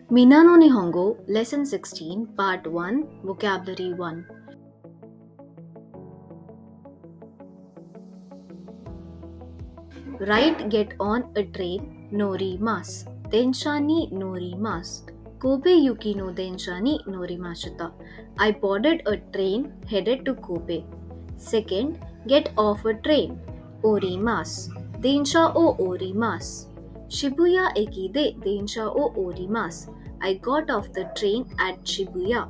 Minna no Nihongo, Lesson 16, Part 1, Vocabulary 1. Right, get on a train, norimasu. Densha ni norimasu. Kobe yuki no densha ni norimashita. I boarded a train headed to Kobe. Second, get off a train. Orimasu. Densha o orimasu. Shibuya ekide densha o orimasu. I got off the train at Shibuya.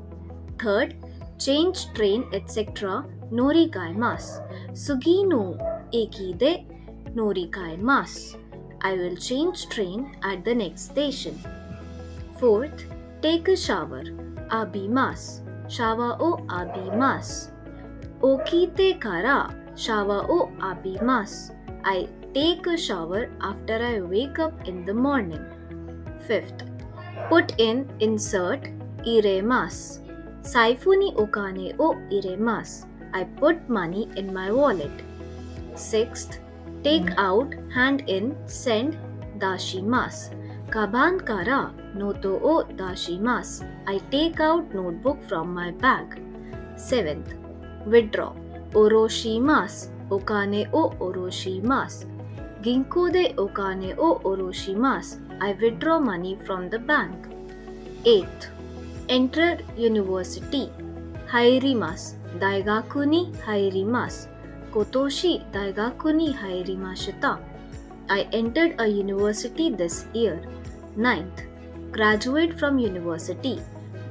Third, change train etc. Norigaimasu. Sugi no ekide norigaimasu. I will change train at the next station. Fourth, take a shower. Abimasu. Shower o abimasu. Okite kara shower o abimasu. I take a shower after I wake up in the morning. Fifth, put in insert iremasu. Saifu ni okane o iremasu. I put money in my wallet. Sixth, take out, hand in, send dashimasu. Kaban kara noto o dashimasu. I take out notebook from my bag. Seventh, withdraw. Oroshimasu. Okane o oroshimasu. Ginko de okane o oroshimasu. I withdraw money from the bank. 8th, enter university. Hairimasu. Daigaku ni hairimasu. Kotoshi daigaku ni hairimashita. I entered a university this year. 9th, graduate from university.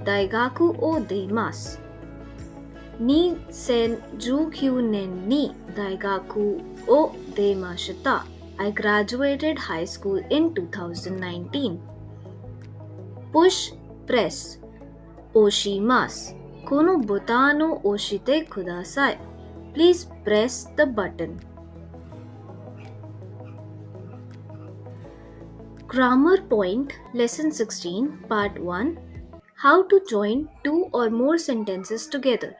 Daigaku o deimasu. 2019年に大学を出ました。I graduated high school in 2019. Push, press. 押します。このボタンを押してください。Please press the button. Grammar Point Lesson 16 Part 1 How to join two or more sentences together.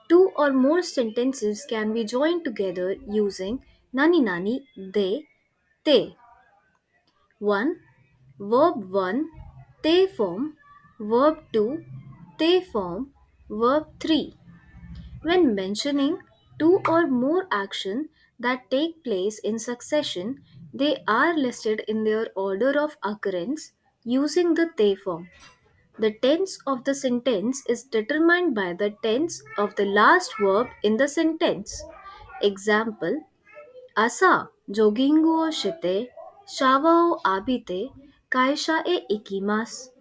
Two or more sentences can be joined together using nani nani, they, te. 1. Verb 1, te form. Verb 2, te form. Verb 3. When mentioning two or more actions that take place in succession, they are listed in their order of occurrence using the te form. The tense of the sentence is determined by the tense of the last verb in the sentence. Example: 朝、ジョギングをして、シャワーを浴びて、会社へ行きます。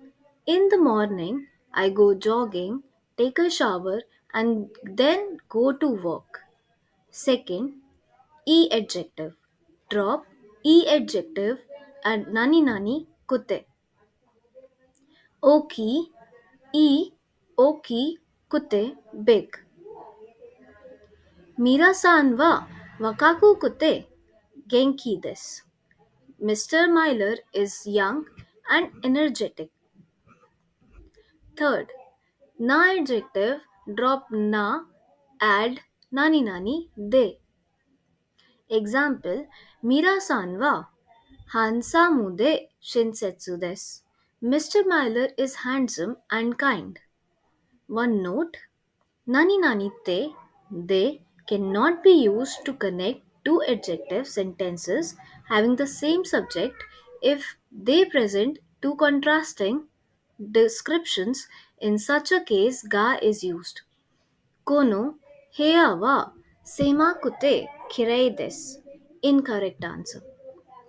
In the morning, I go jogging, take a shower, and then go to work. Second, E adjective. Drop E adjective and nani nani kute. Oki, E, oki, kute, big. Mira-san wa wakaku kute genki desu. Mr. Myler is young and energetic. Third, na adjective, drop na, add nani nani, de. Example, Mira-san wa hansamu de shinsetsu desu. Mr. Myler is handsome and kind. One note, nani nani te, they cannot be used to connect two adjective sentences having the same subject if they present two contrasting descriptions. In such a case, ga is used. Kono heya wa semakute kirei desu. Incorrect answer.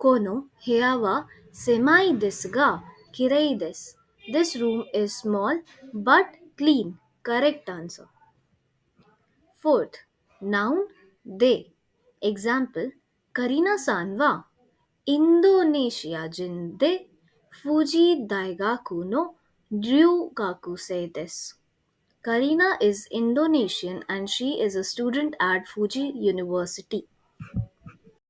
Kono heya wa semai desu ga kirei desu. This room is small but clean. Correct answer. Fourth, noun they. Example, Karina-san wa Indonesia jin de Fuji Daigaku no ryugakusei desu. Karina is Indonesian and she is a student at Fuji University.